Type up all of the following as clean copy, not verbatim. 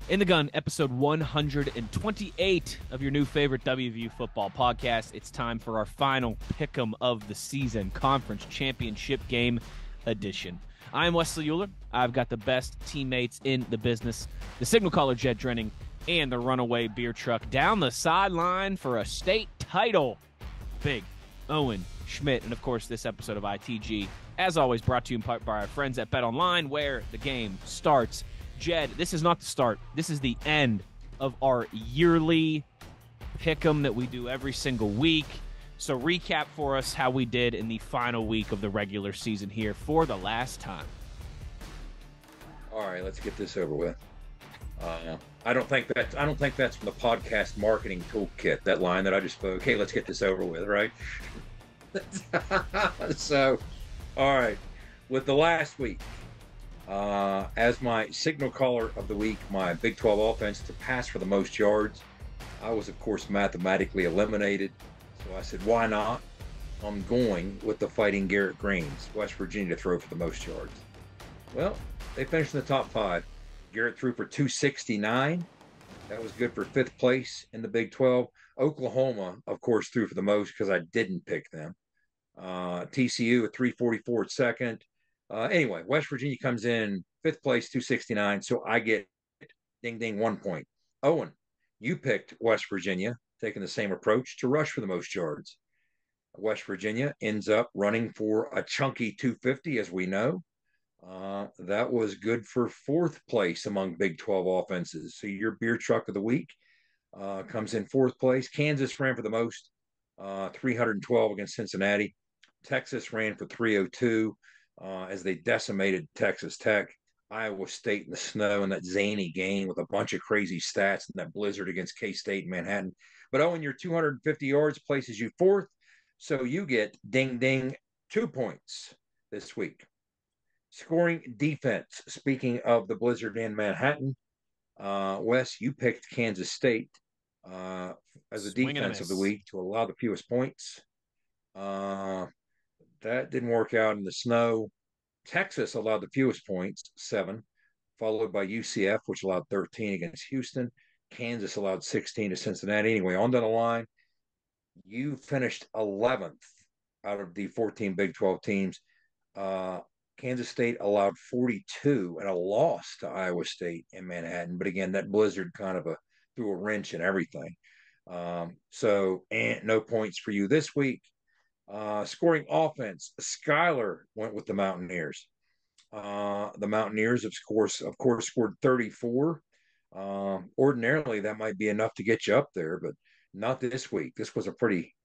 In the Gun, episode 128 of your new favorite WVU football podcast. It's time for our final pick'em of the season, Conference Championship Game edition. I'm Wesley Euler. I've got the best teammates in the business, the signal caller Jed Drenning, and the runaway beer truck down the sideline for a state title. Big Owen Schmidt, and of course this episode of ITG, as always, brought to you in part by our friends at Bet Online, where the game starts. Jed, this is not the start. This is the end of our yearly pick'em that we do every single week. So recap for us how we did in the final week of the regular season here for the last time. All right, let's get this over with. I don't think that's from the podcast marketing toolkit, that line that I just spoke. Hey, let's get this over with, right? So, all right, with the last week. As my signal caller of the week, my Big 12 offense to pass for the most yards, I was, of course, mathematically eliminated. So I said, why not? I'm going with the Fighting Garrett Greens, West Virginia, to throw for the most yards. Well, they finished in the top 5. Garrett threw for 269. That was good for 5th place in the Big 12. Oklahoma, of course, threw for the most because I didn't pick them. TCU at 344 at second. Anyway, West Virginia comes in 5th place, 269. So I get ding, ding, 1 point. Owen, you picked West Virginia, taking the same approach to rush for the most yards. West Virginia ends up running for a chunky 250, as we know. That was good for 4th place among Big 12 offenses. So your beer truck of the week comes in 4th place. Kansas ran for the most, 312 against Cincinnati. Texas ran for 302. As they decimated Texas Tech. Iowa State in the snow in that zany game with a bunch of crazy stats and that blizzard against K-State in Manhattan. But Owen, your 250 yards places you 4th, so you get ding ding 2 points this week. Scoring defense, speaking of the blizzard in Manhattan, Wes, you picked Kansas State as a defense of the week to allow the fewest points. That didn't work out in the snow. Texas allowed the fewest points, 7, followed by UCF, which allowed 13 against Houston. Kansas allowed 16 to Cincinnati. Anyway, on down the line, you finished 11th out of the 14 Big 12 teams. Kansas State allowed 42 and a loss to Iowa State in Manhattan. But again, that blizzard kind of threw a wrench in everything. So no points for you this week. Scoring offense, Skyler went with the Mountaineers. The Mountaineers, of course, scored 34. Ordinarily, that might be enough to get you up there, but not this week. This was a pretty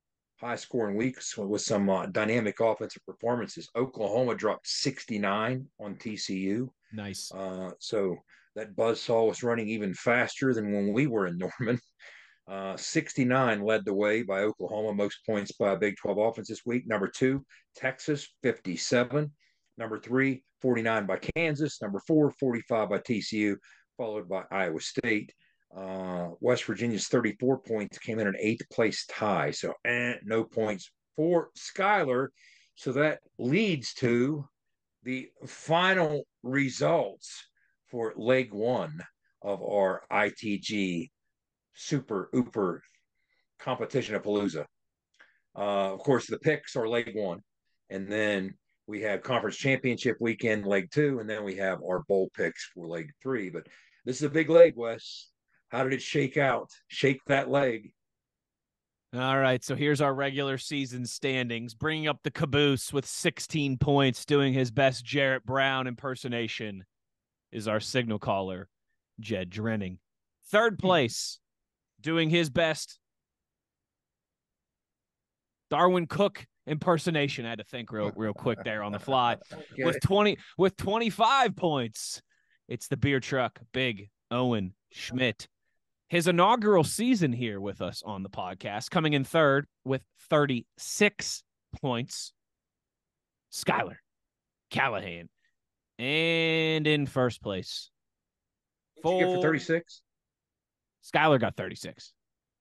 high-scoring week with some dynamic offensive performances. Oklahoma dropped 69 on TCU. Nice. So that buzzsaw was running even faster than when we were in Norman. 69 led the way by Oklahoma, most points by a Big 12 offense this week. Number 2, Texas, 57. Number 3, 49 by Kansas. Number 4, 45 by TCU, followed by Iowa State. West Virginia's 34 points came in an 8th place tie. So no points for Skyler. So that leads to the final results for leg 1 of our ITG super ooper competition of Palooza. Of course, the picks are leg 1, and then we have conference championship weekend, leg 2, and then we have our bowl picks for leg 3. But this is a big leg, Wes. How did it shake out? Shake that leg. All right, so here's our regular season standings. Bringing up the caboose with 16 points, doing his best Jarrett Brown impersonation, is our signal caller, Jed Drenning. 3rd place, doing his best Darwin Cook impersonation. I had to think real quick there on the fly. Okay. With 25 points, it's the beer truck, Big Owen Schmidt. His inaugural season here with us on the podcast, coming in 3rd with 36 points, Skyler Callahan. And in 1st place, What'd you get for 36? Skyler got 36.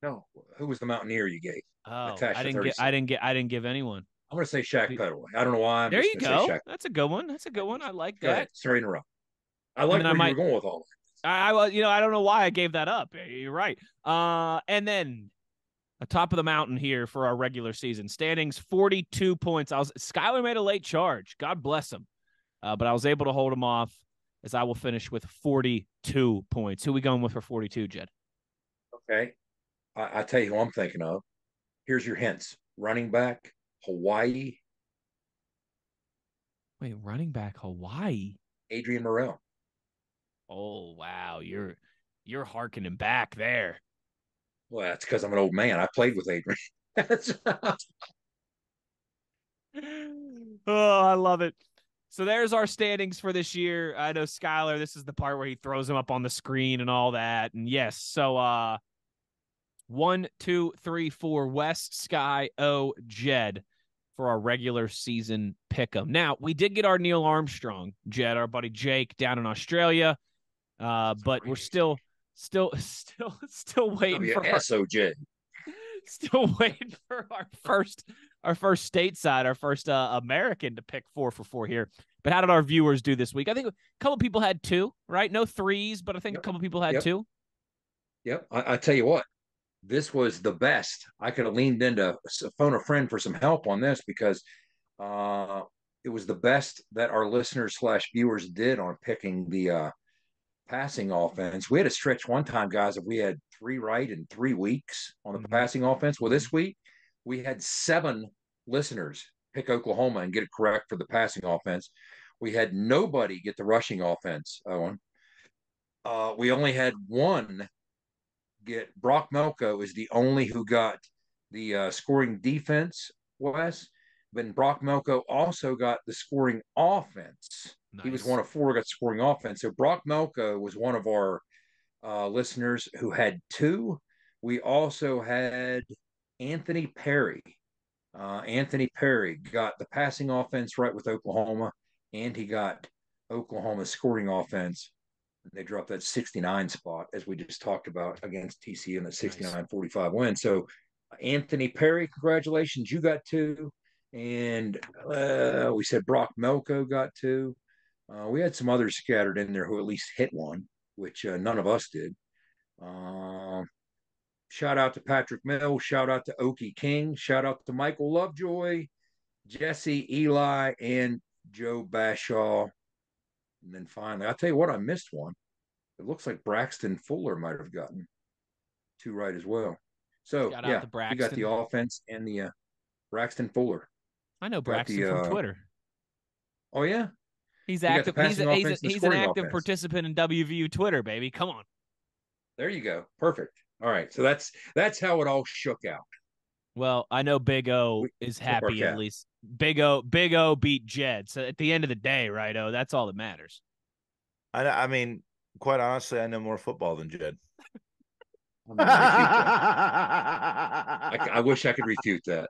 No, who was the Mountaineer you gave? Oh, I didn't give anyone. I'm going to say Shaq Pettaway. I don't know why. There you go. That's a good one. I like that. Straight in a row. I like where you were going with all I don't know why I gave that up. You're right. And then atop of the mountain here for our regular season standings, 42 points. Skyler made a late charge. God bless him. But I was able to hold him off as I will finish with 42 points. Who are we going with for 42, Jed? Okay. I tell you who I'm thinking of. Here's your hints. Running back, Hawaii. Wait, running back, Hawaii? Adrian Morrell. Oh, wow. You're harkening back there. Well, that's because I'm an old man. I played with Adrian. Oh, I love it. So there's our standings for this year. I know Skyler, this is the part where he throws them up on the screen and all that. And yes, so 1, 2, 3, 4, Wes, Sky, O, Jed for our regular season pick'em. Now, we did get our Neil Armstrong, Jed, our buddy Jake down in Australia. But we're still waiting for SOJ. Still waiting for our first stateside, our first American to pick 4 for 4 here. But how did our viewers do this week? I think a couple people had 2, right? No 3s, but I think a couple people had 2. Yep. I tell you what, this was the best. I could have leaned into phone a friend for some help on this because it was the best that our listeners / viewers did on picking the passing offense. We had a stretch one time, guys, if we had 3 right in 3 weeks on the passing offense. Well, this week we had 7 listeners pick Oklahoma and get it correct for the passing offense. We had nobody get the rushing offense, Owen. We only had 1 get. Brock Melko is the only who got the scoring defense, Wes. But Brock Melko also got the scoring offense. Nice. He was one of 4 got scoring offense. So Brock Melko was one of our listeners who had 2. We also had Anthony Perry. Anthony Perry got the passing offense right with Oklahoma, and he got Oklahoma's scoring offense. They dropped that 69 spot, as we just talked about, against TCU in the 69-45 win. So Anthony Perry, congratulations. You got 2. And we said Brock Melko got 2. We had some others scattered in there who at least hit 1, which none of us did. Shout out to Patrick Mill. Shout out to Okie King. Shout out to Michael Lovejoy, Jesse, Eli, and Joe Bashaw. And then finally, I'll tell you what, I missed one. It looks like Braxton Fuller might have gotten 2 right as well. So, yeah, we got the offense and the Braxton Fuller. I know Braxton from Twitter. Oh, yeah? He's active. He's an active participant in WVU Twitter, baby. Come on. There you go. Perfect. All right. So that's how it all shook out. Well, I know Big O is happy at least. Big O beat Jed. So at the end of the day, right, O, that's all that matters. I mean, quite honestly, I know more football than Jed. I wish I could refute that.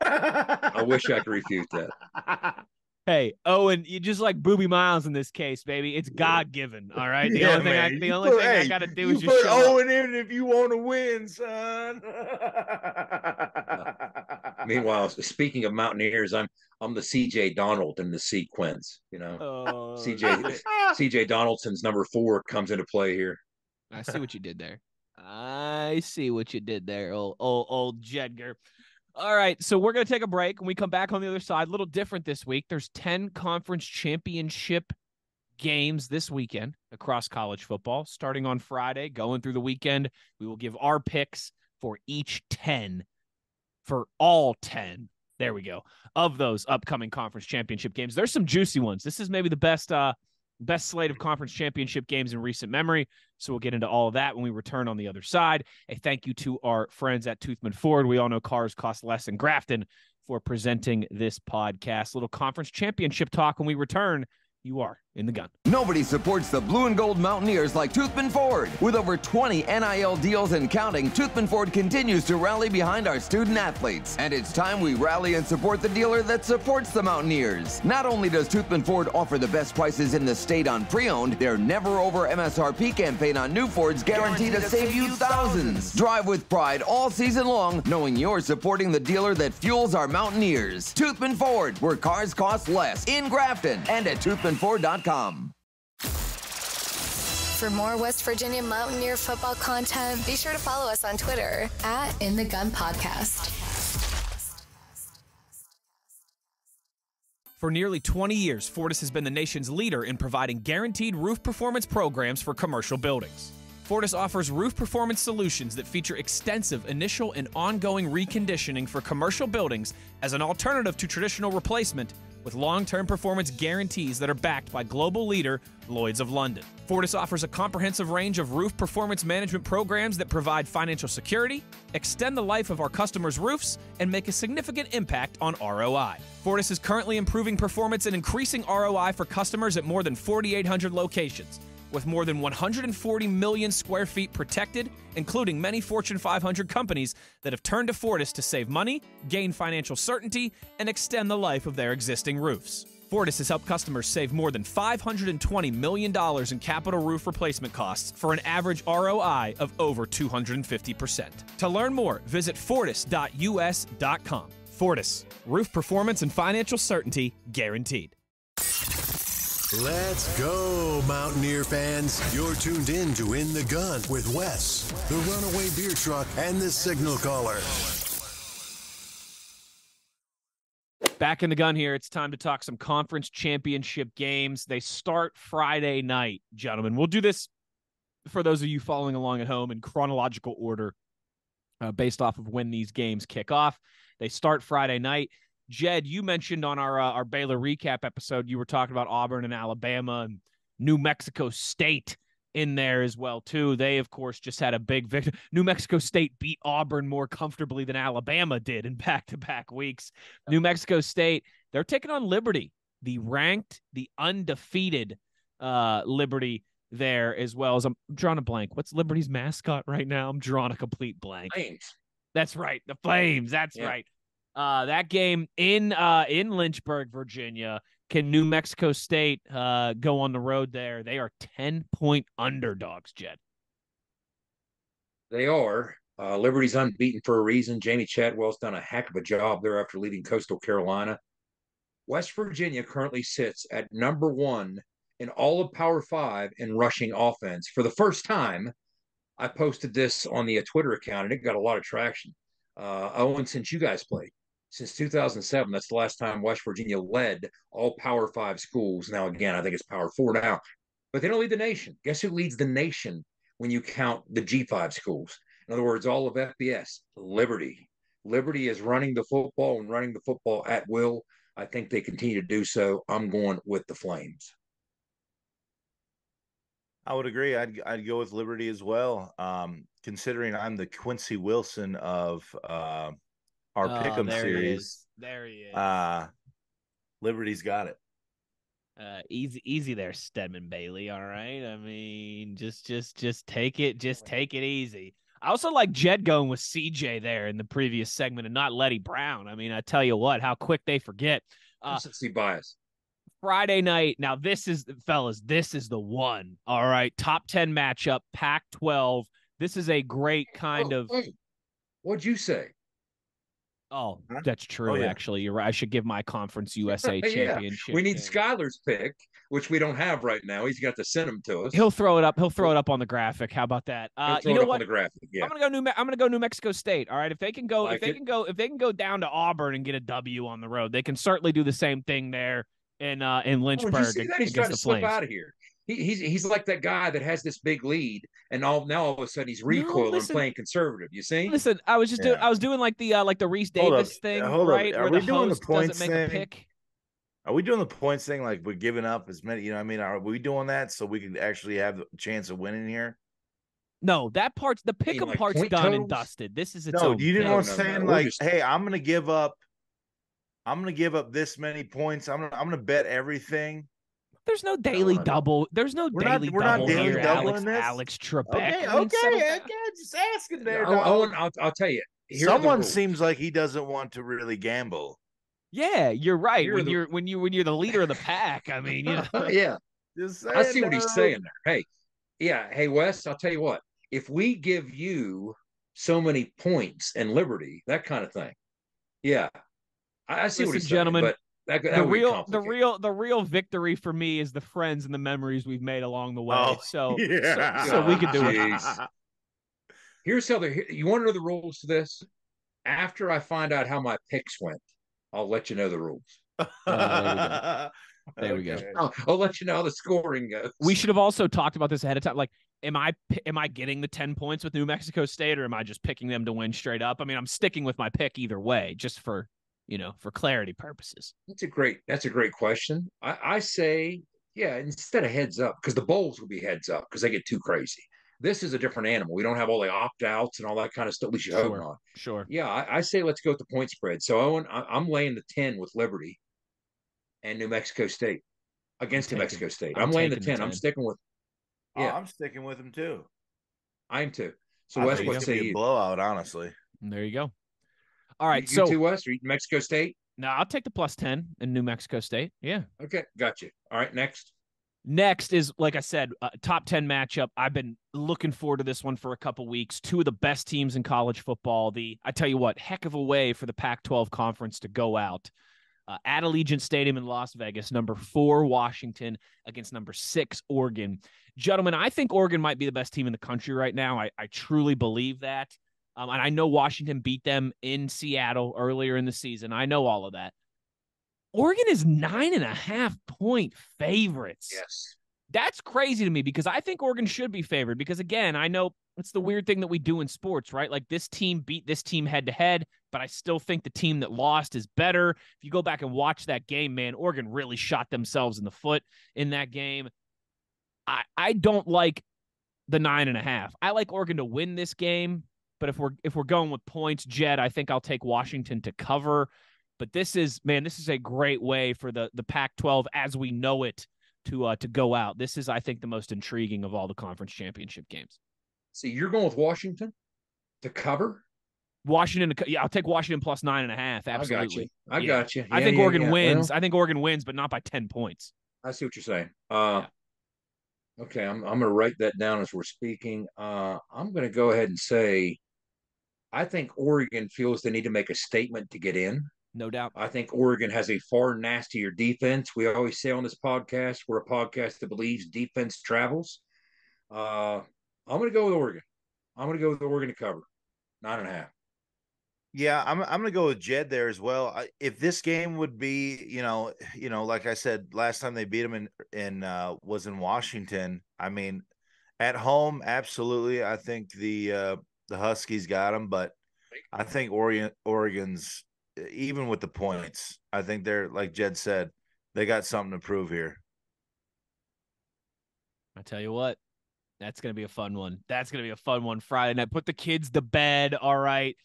I wish I could refute that. Hey, Owen, you just like Booby Miles in this case, baby. It's God-given, all right? The only thing I got to do is just show Owen in if you want to win, son. Meanwhile, speaking of Mountaineers, I'm the CJ Donald in the sequence, you know. CJ Donaldson's number 4 comes into play here. I see what you did there. Old Jedgar. All right, so we're going to take a break. When we come back on the other side, a little different this week. There's 10 conference championship games this weekend across college football, starting on Friday, going through the weekend. We will give our picks for each 10, for all 10, there we go, of those upcoming conference championship games. There's some juicy ones. This is maybe the best slate of conference championship games in recent memory. So we'll get into all of that when we return on the other side. A thank you to our friends at Toothman Ford. We all know cars cost less in Grafton for presenting this podcast. A little conference championship talk when we return. You are in the gun. Nobody supports the blue and gold Mountaineers like Toothman Ford. With over 20 NIL deals and counting, Toothman Ford continues to rally behind our student athletes. And it's time we rally and support the dealer that supports the Mountaineers. Not only does Toothman Ford offer the best prices in the state on pre-owned, their never over MSRP campaign on new Fords guaranteed to save you thousands. Drive with pride all season long, knowing you're supporting the dealer that fuels our Mountaineers. Toothman Ford, where cars cost less, in Grafton and at toothmanford.com. For more West Virginia Mountaineer football content, be sure to follow us on Twitter at In the Gun Podcast. For nearly 20 years, Fortis has been the nation's leader in providing guaranteed roof performance programs for commercial buildings. Fortis offers roof performance solutions that feature extensive initial and ongoing reconditioning for commercial buildings as an alternative to traditional replacement, with long-term performance guarantees that are backed by global leader Lloyd's of London. Fortis offers a comprehensive range of roof performance management programs that provide financial security, extend the life of our customers' roofs, and make a significant impact on ROI. Fortis is currently improving performance and increasing ROI for customers at more than 4,800 locations, with more than 140 million square feet protected, including many Fortune 500 companies that have turned to Fortis to save money, gain financial certainty, and extend the life of their existing roofs. Fortis has helped customers save more than $520 million in capital roof replacement costs for an average ROI of over 250%. To learn more, visit fortis.us.com. Fortis, roof performance and financial certainty guaranteed. Let's go, Mountaineer fans. You're tuned in to In the Gun with Wes, the Runaway Beer Truck, and the Signal Caller. Back in the gun here. It's time to talk some conference championship games. They start Friday night, gentlemen. We'll do this for those of you following along at home in chronological order based off of when these games kick off. They start Friday night. Jed, you mentioned on our Baylor recap episode, you were talking about Auburn and Alabama and New Mexico State in there as well, too. They, of course, just had a big victory. New Mexico State beat Auburn more comfortably than Alabama did in back-to-back weeks. New Mexico State, they're taking on Liberty, the ranked, the undefeated Liberty there, as well as I'm drawing a blank. What's Liberty's mascot right now? I'm drawing a complete blank. Flames. That's right. The Flames. That's right. That game in Lynchburg, Virginia. Can New Mexico State go on the road there? They are 10-point underdogs, Jed. They are. Liberty's unbeaten for a reason. Jamie Chadwell's done a heck of a job there after leaving Coastal Carolina. West Virginia currently sits at number 1 in all of Power 5 in rushing offense. For the first time, I posted this on the Twitter account, and it got a lot of traction. Owen, since you guys played. Since 2007, that's the last time West Virginia led all Power 5 schools. Now, again, I think it's Power 4 now. But they don't lead the nation. Guess who leads the nation when you count the G5 schools? In other words, all of FBS, Liberty. Liberty is running the football and running the football at will. I think they continue to do so. I'm going with the Flames. I would agree. I'd go with Liberty as well. Considering I'm the Quincy Wilson of our Pickems series. There he is. Liberty's got it. Easy there, Stedman Bailey. All right. I mean, just take it. Just take it easy. I also like Jed going with CJ there in the previous segment and not Letty Brown. I mean, I tell you what, how quick they forget. Consistency bias. Friday night. Now, this is the one. All right. Top 10 matchup, Pac-12. This is a great kind of. Hey, what'd you say? Oh, that's true. Actually, you're right. I should give my Conference USA championship. We need Skylar's pick, which we don't have right now. He's got to send them to us. He'll throw it up. He'll throw it up on the graphic. How about that? You know what? On the graphic. Yeah. I'm gonna go New Mexico State. All right. If they can go down to Auburn and get a W on the road, they can certainly do the same thing there in Lynchburg He's trying to slip out of here. He's like that guy that has this big lead, and now all of a sudden he's recoiling and playing conservative. You see? Listen, I was doing like the Reese Davis thing, right? Are we doing the points doesn't make a pick? Are we doing the points thing like we're giving up as many? You know, I mean, are we doing that so we can actually have a chance of winning here? No, that part's the pick'em part's done totals? And dusted. This is its own. You didn't know what I'm saying? Like, just... hey, I'm gonna give up this many points. I'm gonna bet everything. There's no daily double. There's no daily double. We're not daily here, double in this. Alex Trebek. Okay, just asking there. I'll tell you. Someone seems like he doesn't want to really gamble. Yeah, you're right. When you're the leader of the pack, I mean, you know. Yeah. I see what he's saying there. Hey, Wes, I'll tell you what. If we give you so many points and Liberty, that kind of thing. Yeah. I see what he's saying. Gentlemen, but That the would be the real victory for me is the friends and the memories we've made along the way. Oh, so yeah. so we could do it. Jeez. Here's how you want to know the rules to this? After I find out how my picks went, I'll let you know the rules. There we go. There we go. I'll let you know how the scoring goes. We should have also talked about this ahead of time. Like, am I getting the 10 points with New Mexico State, or am I just picking them to win straight up? I mean, I'm sticking with my pick either way, just for clarity purposes. That's a great question. I say, yeah, instead of heads up, because the bowls will be heads up because they get too crazy. This is a different animal. We don't have all the opt outs and all that kind of stuff. At least you hope not. Sure. Yeah, I say let's go with the point spread. So Owen, I'm laying the 10 with Liberty and New Mexico State against New Mexico State. I'm laying the 10. I'm sticking with. Yeah, I'm sticking with him too. I am too. So Wes, what say you? Blowout, honestly. And there you go. All right, you too, Wes? Are you New Mexico State? No, I'll take the +10 in New Mexico State. Yeah. Okay, got you. All right, next. Next is, like I said, top 10 matchup. I've been looking forward to this one for a couple weeks. Two of the best teams in college football. I tell you what, heck of a way for the Pac-12 conference to go out. At Allegiant Stadium in Las Vegas, number 4 Washington against number 6 Oregon. Gentlemen, I think Oregon might be the best team in the country right now. I truly believe that. And I know Washington beat them in Seattle earlier in the season. I know all of that. Oregon is 9.5-point favorites. Yes. That's crazy to me because I think Oregon should be favored because, again, I know it's the weird thing that we do in sports, right? Like this team beat this team head to head, but I still think the team that lost is better. If you go back and watch that game, man, Oregon really shot themselves in the foot in that game. I don't like the 9.5. I like Oregon to win this game, but if we're going with points, Jed, I think I'll take Washington to cover. But this is a great way for the Pac-12 as we know it to go out. This is, I think, the most intriguing of all the conference championship games. So you're going with Washington to cover? Washington, I'll take Washington plus 9.5. Absolutely. I got you. I think Oregon wins. Well, I think Oregon wins, but not by 10 points. I see what you're saying. Okay, I'm going to write that down as we're speaking. I'm going to go ahead and say I think Oregon feels they need to make a statement to get in. No doubt. I think Oregon has a far nastier defense. We always say on this podcast, we're a podcast that believes defense travels. I'm going to go with Oregon. I'm going to go with Oregon to cover 9.5. Yeah, I'm going to go with Jed there as well. If this game would be, like I said, last time they beat them was in Washington. I mean, at home, absolutely. I think the Huskies got them, but I think Oregon's, even with the points, I think they're, like Jed said, they got something to prove here. I tell you what, that's going to be a fun one. That's going to be a fun one Friday night. Put the kids to bed. All right.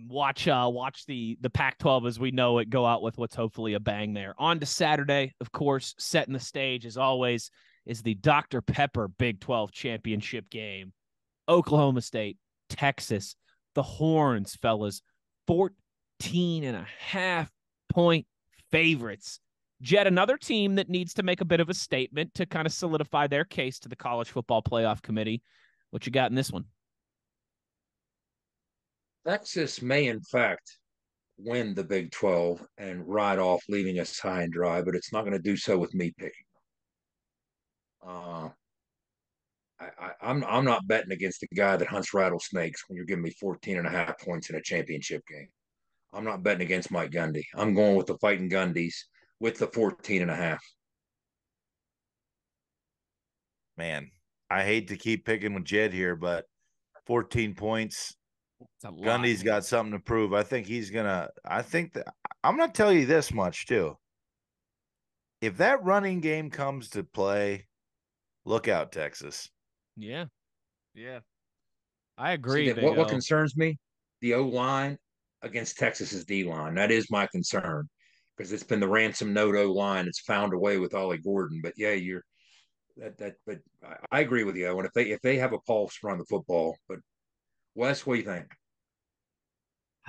Watch the Pac-12 as we know it go out with what's hopefully a bang there. On to Saturday, of course, setting the stage as always is the Dr. Pepper Big 12 championship game. Oklahoma State, Texas, the Horns, fellas, 14.5-point favorites. Jed, another team that needs to make a bit of a statement to kind of solidify their case to the College Football Playoff Committee. What you got in this one? Texas may, in fact, win the Big 12 and ride off, leaving us high and dry, but it's not going to do so with me picking them. I'm not betting against the guy that hunts rattlesnakes when you're giving me 14.5 points in a championship game. I'm not betting against Mike Gundy. I'm going with the Fighting Gundys with the 14.5. Man, I hate to keep picking with Jed here, but 14 points. Gundy's got something to prove. I think I'm going to tell you this much too. If that running game comes to play, look out, Texas. Yeah. I agree. See, what concerns me, the O-line against Texas's D-line. That is my concern because it's been the ransom note O-line. It's found a way with Ollie Gordon. But yeah, but I agree with you. And if they have a pulse run the football, but Wes, what do you think?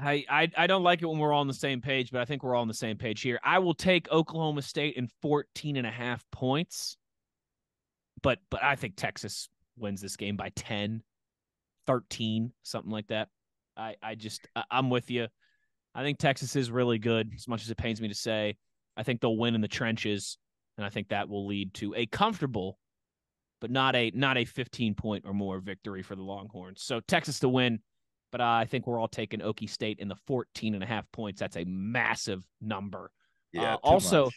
I don't like it when we're all on the same page, but I think we're all on the same page here. I will take Oklahoma State in 14.5 points, but I think Texas wins this game by 10, 13, something like that. I'm with you. I think Texas is really good, as much as it pains me to say. I think they'll win in the trenches, and I think that will lead to a comfortable, but not a 15-point or more victory for the Longhorns. So Texas to win, but I think we're all taking Okie State in the 14.5 points. That's a massive number. Yeah, too much.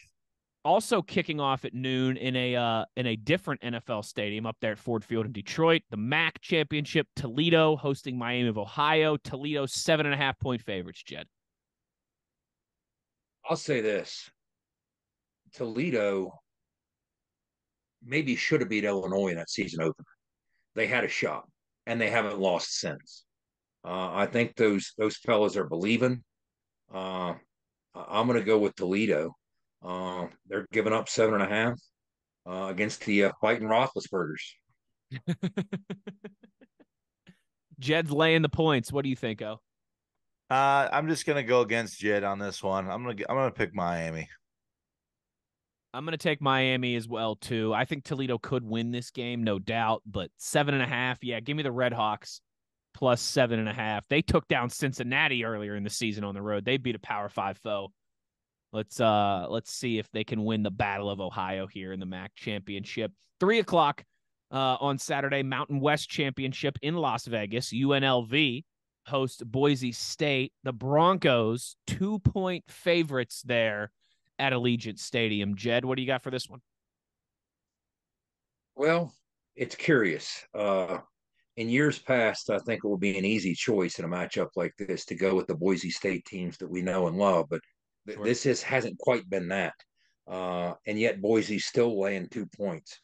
Also kicking off at noon in a different NFL stadium up there at Ford Field in Detroit, the MAC championship, Toledo hosting Miami of Ohio. Toledo 7.5-point favorites, Jed. I'll say this. Toledo maybe should have beat Illinois in that season opener. They had a shot, and they haven't lost since. I think those fellas are believing. I'm going to go with Toledo. They're giving up 7.5 against the fighting Roethlisbergers. Jed's laying the points. What do you think, O? I'm just gonna go against Jed on this one. I'm gonna pick Miami. I'm going to take Miami as well, too. I think Toledo could win this game, no doubt, but 7.5, yeah, give me the Red Hawks plus 7.5. They took down Cincinnati earlier in the season on the road. They beat a Power 5 foe. Let's see if they can win the Battle of Ohio here in the MAC championship. 3:00 on Saturday, Mountain West Championship in Las Vegas. UNLV host Boise State. The Broncos 2-point favorites there at Allegiant Stadium. Jed, what do you got for this one? Well, it's curious. In years past, I think it will be an easy choice in a matchup like this to go with the Boise State teams that we know and love, but Sure. this hasn't quite been that. And yet Boise's still laying 2 points.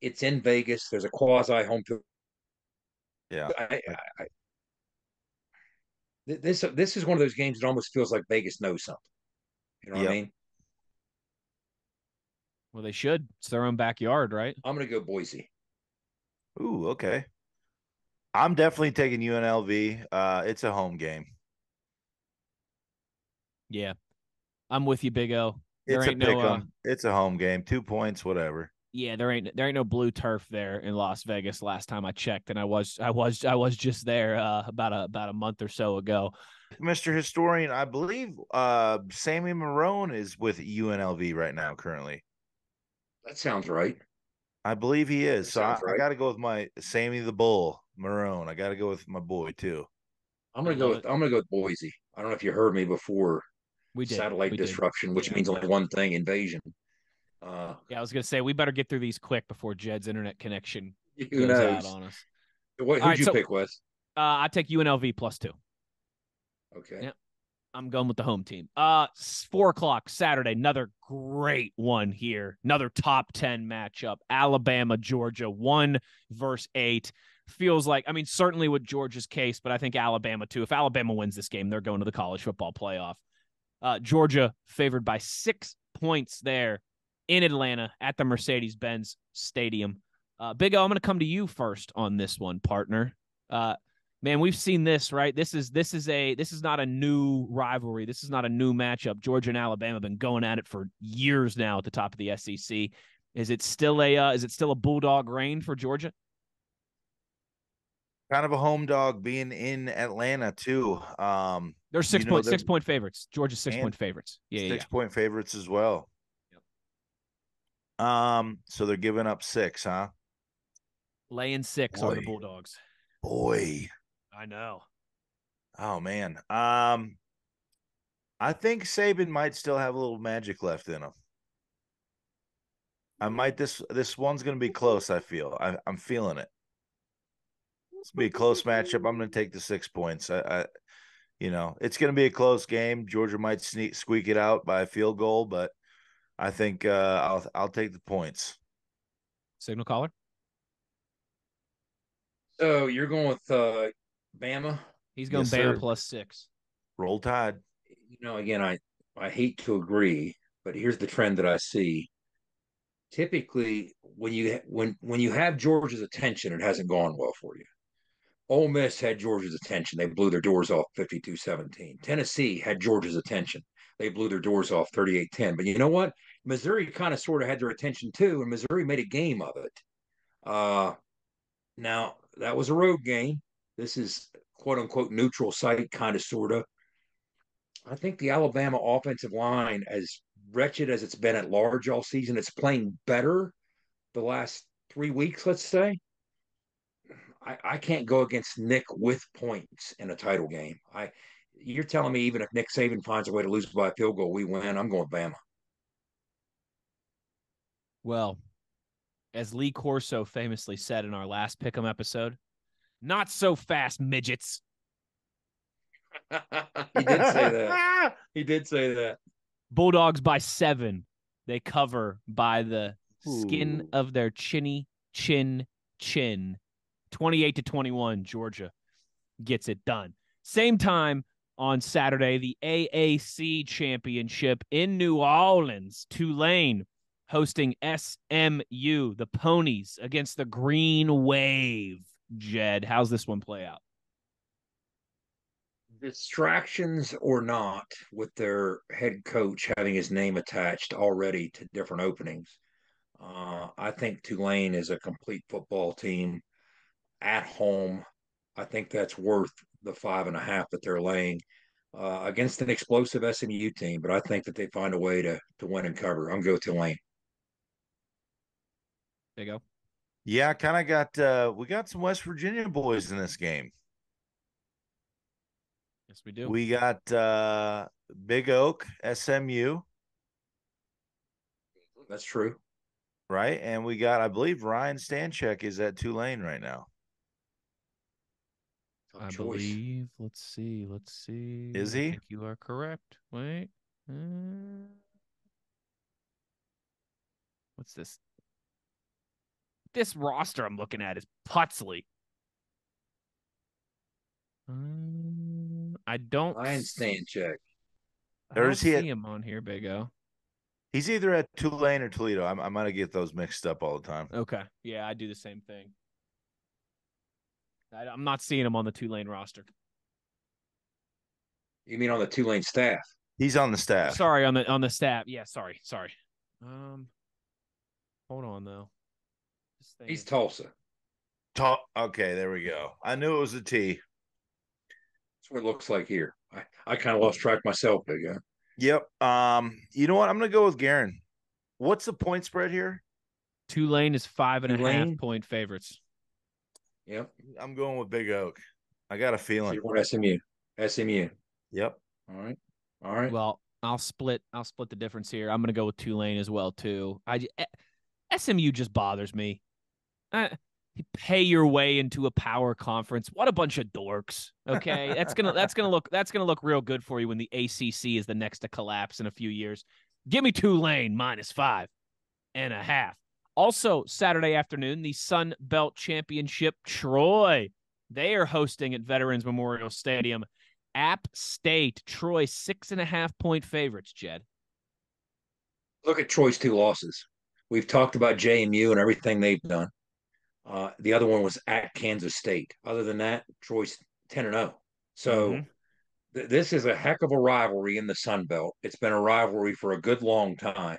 It's in Vegas. There's a quasi home field. Yeah. This is one of those games that almost feels like Vegas knows something. You know what I mean? Well, they should. It's their own backyard, right? I'm going to go Boise. Ooh, okay. I'm definitely taking UNLV. It's a home game. Yeah. I'm with you, Big O. It's a pick 'em. It's a home game. 2 points, whatever. Yeah, there ain't no blue turf there in Las Vegas last time I checked, and I was just there about a month or so ago. Mr. Historian, I believe Sammy Marone is with UNLV right now currently. That sounds right. I believe he is. So right. I got to go with my Sammy the Bull Marone. I got to go with my boy too. I'm going to go with Boise. I don't know if you heard me before. We did. Satellite disruption, which means only one thing: invasion. Yeah, I was gonna say we better get through these quick before Jed's internet connection goes out on us. Who'd you pick, Wes? I take UNLV +2. Okay. Yeah, I'm going with the home team. 4:00 Saturday, another great one here. Another top 10 matchup. Alabama, Georgia, 1 versus 8. Feels like, I mean, certainly with Georgia's case, but I think Alabama too. If Alabama wins this game, they're going to the college football playoff. Georgia favored by 6 points there in Atlanta at the Mercedes-Benz Stadium. Big O, I'm going to come to you first on this one, partner. Man, we've seen this, right? This is not a new rivalry. This is not a new matchup. Georgia and Alabama have been going at it for years now at the top of the SEC. Is it still a bulldog reign for Georgia? Kind of a home dog being in Atlanta too. They're 6-point favorites. Georgia's 6-point favorites. Yeah, 6-point favorites as well. So they're giving up 6, huh? Laying 6 on the Bulldogs. Boy. I know. Oh man. I think Saban might still have a little magic left in him. This one's gonna be close, I feel. I'm feeling it. It's gonna be a close matchup. I'm gonna take the 6 points. It's gonna be a close game. Georgia might squeak it out by a field goal, but I think I'll take the points. Signal caller. So you're going with Bama? He's going Bama +6. Roll Tide. Again, I hate to agree, but here's the trend that I see. Typically, when you have Georgia's attention, it hasn't gone well for you. Ole Miss had Georgia's attention. They blew their doors off 52-17. Tennessee had Georgia's attention. They blew their doors off 38-10. But you know what? Missouri kind of sort of had their attention too, and Missouri made a game of it. Now, that was a road game. This is quote-unquote neutral site, kind of, sort of. I think the Alabama offensive line, as wretched as it's been at large all season, it's playing better the last 3 weeks, let's say. I can't go against Nick with points in a title game. You're telling me even if Nick Saban finds a way to lose by a field goal, we win. I'm going Bama. Well, as Lee Corso famously said in our last Pick'em episode, not so fast, midgets. He did say that. He did say that. Bulldogs by 7. They cover by the skin Ooh. of their chin. 28-21, Georgia gets it done. Same time on Saturday, the AAC championship in New Orleans. Tulane hosting SMU, the Ponies, against the Green Wave. Jed, how's this one play out? Distractions or not, with their head coach having his name attached already to different openings, I think Tulane is a complete football team at home. I think that's worth the 5.5 that they're laying against an explosive SMU team. But I think that they find a way to win and cover. I'm going Tulane. There you go. Yeah, kind of got we got some West Virginia boys in this game. Yes, we do. We got Big Oak, SMU, That's true. right? And we got, I believe, Ryan Stanchek is at Tulane right now. I believe. Let's see. Is I he? think you are correct. Wait. What's this? This roster I'm looking at is Putsley. I don't. Ryan Stanchek. I don't see him on here, Big O. He's either at Tulane or Toledo. I might get those mixed up all the time. Okay. Yeah, I do the same thing. I'm not seeing him on the Tulane roster. You mean on the Tulane staff? He's on the staff. Sorry, on the staff. Yeah, sorry. Hold on though. He's Tulsa. Okay, there we go. I knew it was a T. That's what it looks like here. I kind of lost track myself, big guy. Yep. You know what? I'm gonna go with Garen. What's the point spread here? Tulane is 5.5 Tulane? point favorites. Yep. I'm going with Big Oak. I got a So feeling. you want SMU. SMU. Yep. All right. All right. Well, I'll split the difference here. I'm going to go with Tulane as well too. SMU just bothers me. You pay your way into a power conference. What a bunch of dorks. Okay, that's gonna look real good for you when the ACC is the next to collapse in a few years. Give me Tulane -5.5. Also, Saturday afternoon, the Sun Belt Championship. Troy, they are hosting at Veterans Memorial Stadium. App State. Troy 6.5 point favorites. Jed, Look at Troy's 2 losses. We've talked about JMU and everything they've done. The other one was at Kansas State. Other than that, Troy's 10-0. So this is a heck of a rivalry in the Sun Belt. It's been a rivalry for a good long time.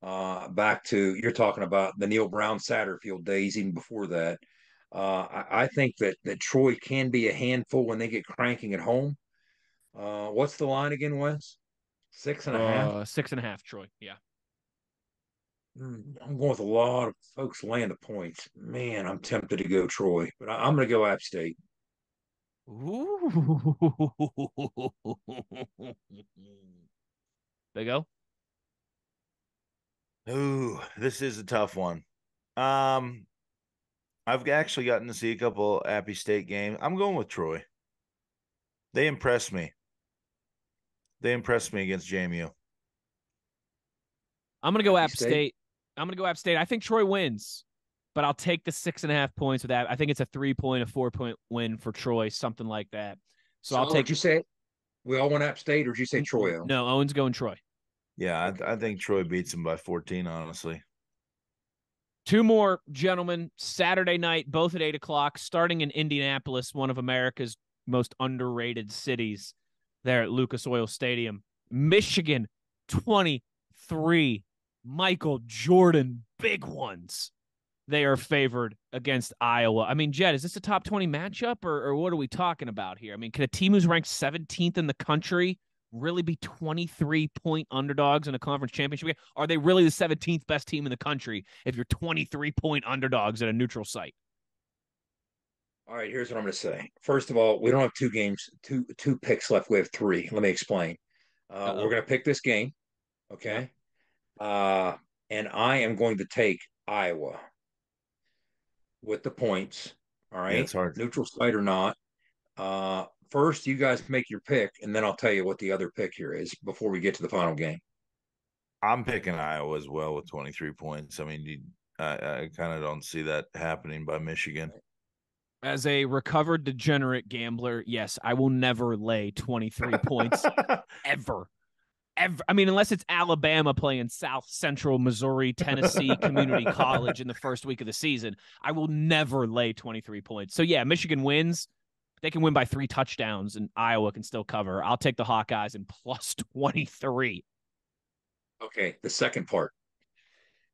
Back to, you're talking about the Neil Brown Satterfield days, even before that. I think that Troy can be a handful when they get cranking at home. What's the line again, Wes? 6.5? 6.5. Troy, yeah. I'm going with a lot of folks laying the points. Man, I'm tempted to go Troy, but I'm going to go App State. Ooh. Big O? Ooh, this is a tough one. I've actually gotten to see a couple Appy State games. I'm going with Troy. They impressed me. They impressed me against JMU. I'm going to go App State. I think Troy wins, but I'll take the 6.5 points with that. I think it's a 3-point, a 4-point win for Troy, something like that. So I'll take. Did you say we all went App State, or did you say Troy? No, Owen's going Troy. Yeah, I think Troy beats them by 14, honestly. 2 more, gentlemen. Saturday night, both at 8 o'clock, starting in Indianapolis, one of America's most underrated cities, there at Lucas Oil Stadium. Michigan, 23. Michael Jordan, big ones. They are favored against Iowa. I mean, Jed, is this a top 20 matchup, or what are we talking about here? I mean, can a team who's ranked 17th in the country really be 23-point underdogs in a conference championship game? Are they really the 17th best team in the country if you're 23-point underdogs at a neutral site? All right, here's what I'm going to say. First of all, we don't have two picks left. We have three. Let me explain. We're going to pick this game, okay? Yep. And I am going to take Iowa with the points. All right, yeah, it's hard. Neutral site or not. First, you guys make your pick, and then I'll tell you what the other pick here is before we get to the final game. I'm picking Iowa as well with 23 points. I mean, I kind of don't see that happening by Michigan. As a recovered degenerate gambler, yes, I will never lay 23 points ever. I mean, unless it's Alabama playing South Central Missouri, Tennessee Community College in the first week of the season, I will never lay 23 points. So, yeah, Michigan wins. They can win by 3 touchdowns, and Iowa can still cover. I'll take the Hawkeyes and plus 23. Okay, the second part.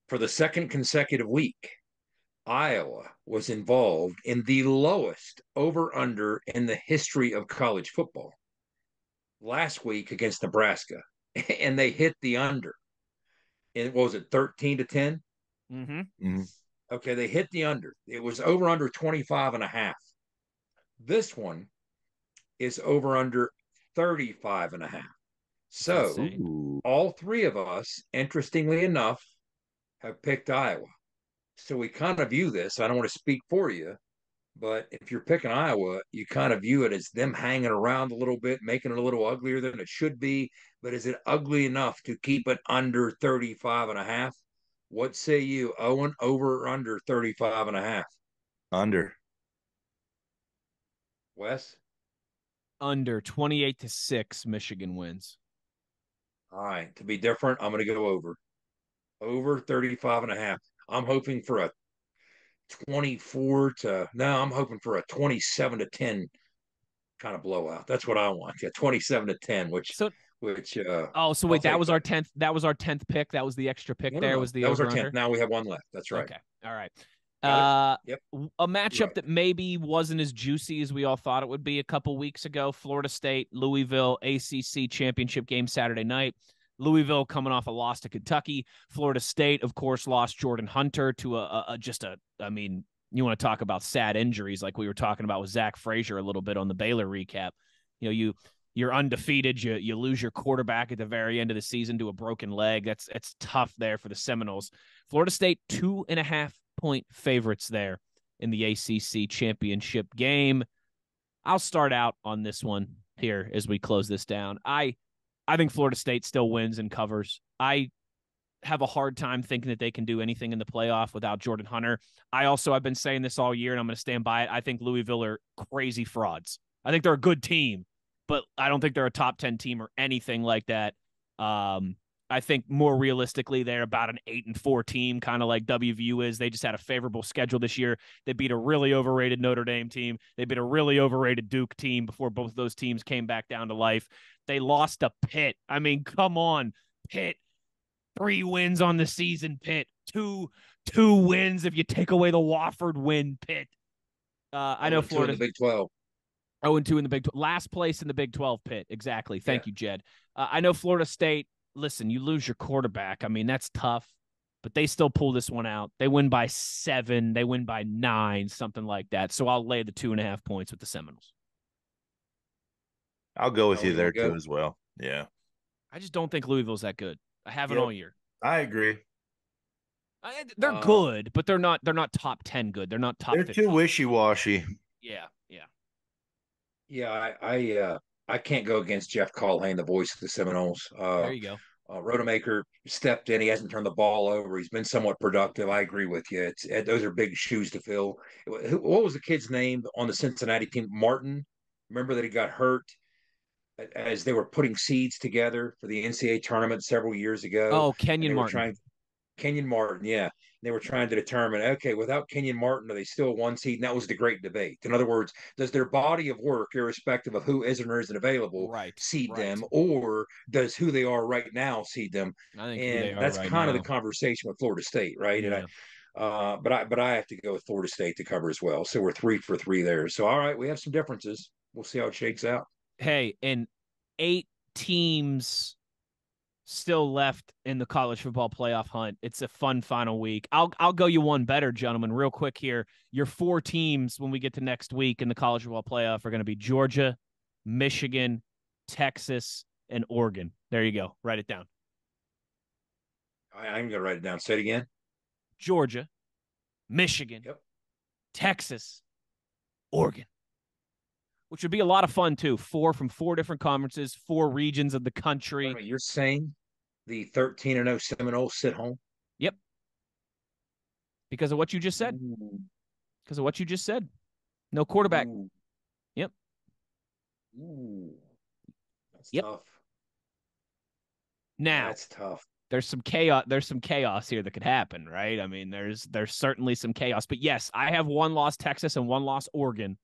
For the second consecutive week, Iowa was involved in the lowest over-under in the history of college football last week against Nebraska, and they hit the under. And what was it, 13-10? Mm-hmm. Mm-hmm. Okay, they hit the under. It was over under 25 and a half. This one is over under 35 and a half. So all three of us, interestingly enough, have picked Iowa. So we kind of view this. I don't want to speak for you, but if you're picking Iowa, you kind of view it as them hanging around a little bit, making it a little uglier than it should be. But is it ugly enough to keep it under 35 and a half? What say you, Owen? Over or under 35 and a half? Under. Wes? Under 28-6, Michigan wins. All right. To be different, I'm going to go over. Over 35 and a half. I'm hoping for a I'm hoping for a 27-10 kind of blowout. That's what I want. Yeah, 27-10, so wait, I'll that was our 10th. That was our 10th pick. That was the extra pick. No. Was the that was our 10th. Under? Now we have one left. That's right. Okay. All right. Yep. A matchup that maybe wasn't as juicy as we all thought it would be a couple weeks ago. Florida State, Louisville, ACC championship game Saturday night. Louisville coming off a loss to Kentucky. Florida State, of course, lost Jordan Hunter to I mean, you want to talk about sad injuries like we were talking about with Zach Frazier a little bit on the Baylor recap. You know, you're undefeated. You lose your quarterback at the very end of the season to a broken leg. That's tough there for the Seminoles. Florida State, 2.5-point favorites there in the ACC championship game. I'll start out on this one here as we close this down. I think Florida State still wins and covers. I have a hard time thinking that they can do anything in the playoff without Jordan Hunter. I've been saying this all year, and I'm going to stand by it. I think Louisville are crazy frauds. I think they're a good team, but I don't think they're a top 10 team or anything like that. I think more realistically, they're about an 8-4 team, kind of like WVU is. They just had a favorable schedule this year. They beat a really overrated Notre Dame team. They beat a really overrated Duke team before both of those teams came back down to life. They lost to Pitt. I mean, come on, Pitt. 3 wins on the season, Pitt. Two wins if you take away the Wofford win, Pitt. I know Florida in the Big 12. 0-2 in the Big 12. Last place in the Big 12, Pitt. Exactly. Thank you, Jed. I know Florida State. Listen, you lose your quarterback. I mean, that's tough, but they still pull this one out. They win by 7. They win by 9, something like that. So I'll lay the 2.5 points with the Seminoles. I'll go with you there too as well. Yeah. I just don't think Louisville's that good. I haven't all year. I agree. They're good, but they're not top 10 good. They're not top 15. They're too wishy-washy. Yeah. I can't go against Jeff Colhane, the voice of the Seminoles. There you go. Rodemaker stepped in. He hasn't turned the ball over. He's been somewhat productive. I agree with you. Those are big shoes to fill. What was the kid's name on the Cincinnati team? Martin. Remember that he got hurt as they were putting seeds together for the NCAA tournament several years ago. Oh, Kenyon Martin. Kenyon Martin, yeah. They were trying to determine, okay, without Kenyon Martin, are they still 1 seed? And that was the great debate. In other words, does their body of work, irrespective of who isn't or isn't available, seed them, or does who they are right now seed them? And that's kind of the conversation with Florida State, right? Yeah. And but I have to go with Florida State to cover as well. So we're 3 for 3 there. So all right, we have some differences. We'll see how it shakes out. Hey, an teams still left in the college football playoff hunt. It's a fun final week. I'll go you one better, gentlemen, real quick here. Your 4 teams when we get to next week in the college football playoff are going to be Georgia, Michigan, Texas, and Oregon. There you go. Write it down. I'm going to write it down. Say it again. Georgia, Michigan, Texas, Oregon. Which would be a lot of fun, too. 4 from 4 different conferences, 4 regions of the country. Wait, you're saying the 13-0 Seminoles sit home? Yep. Because of what you just said. Ooh. Because of what you just said. No quarterback. Ooh. Yep. Ooh. That's Yep. tough. Now, that's tough. There's some chaos. There's some chaos here that could happen, right? I mean, there's certainly some chaos. But yes, I have 1 loss Texas and 1 loss Oregon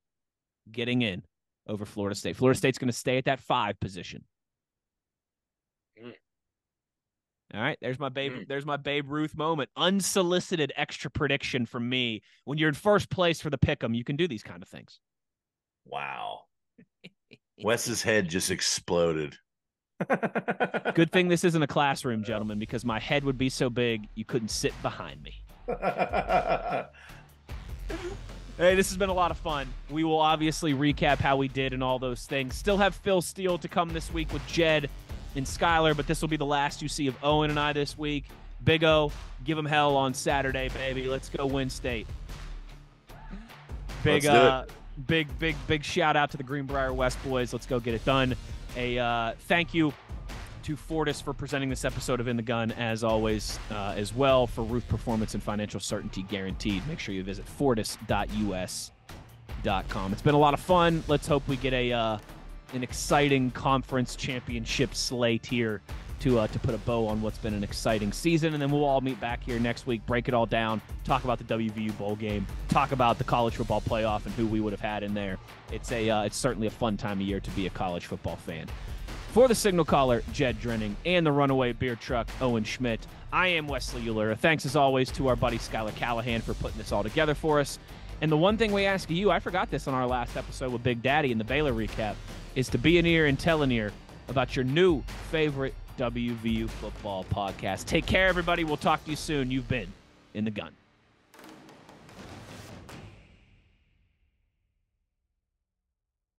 getting in over Florida State. Florida State's going to stay at that 5 position. All right, there's my Babe Ruth moment. Unsolicited extra prediction from me. When you're in first place for the Pick'em, you can do these kind of things. Wow. Wes's head just exploded. Good thing this isn't a classroom, gentlemen, because my head would be so big you couldn't sit behind me. Hey, this has been a lot of fun. We will obviously recap how we did and all those things. Still have Phil Steele to come this week with Jed and Skylar, but this will be the last you see of Owen and I this week. Big O, give him hell on Saturday, baby. Let's go win state. Big shout out to the Greenbrier West boys. Let's go get it done. Thank you to Fortis for presenting this episode of In the Gun, as always, as well, for roof performance and financial certainty guaranteed. Make sure you visit fortis.us.com. It's been a lot of fun. Let's hope we get an exciting conference championship slate here to put a bow on what's been an exciting season, and then we'll all meet back here next week, break it all down, talk about the WVU bowl game, talk about the college football playoff and who we would have had in there. It's certainly a fun time of year to be a college football fan. For the signal caller, Jed Drenning, and the runaway beer truck, Owen Schmidt, I am Wesley Euler. Thanks, as always, to our buddy Skylar Callahan for putting this all together for us. And the one thing we ask of you, I forgot this on our last episode with Big Daddy in the Baylor recap, is to be an ear and tell an ear about your new favorite WVU football podcast. Take care, everybody. We'll talk to you soon. You've been In the Gun.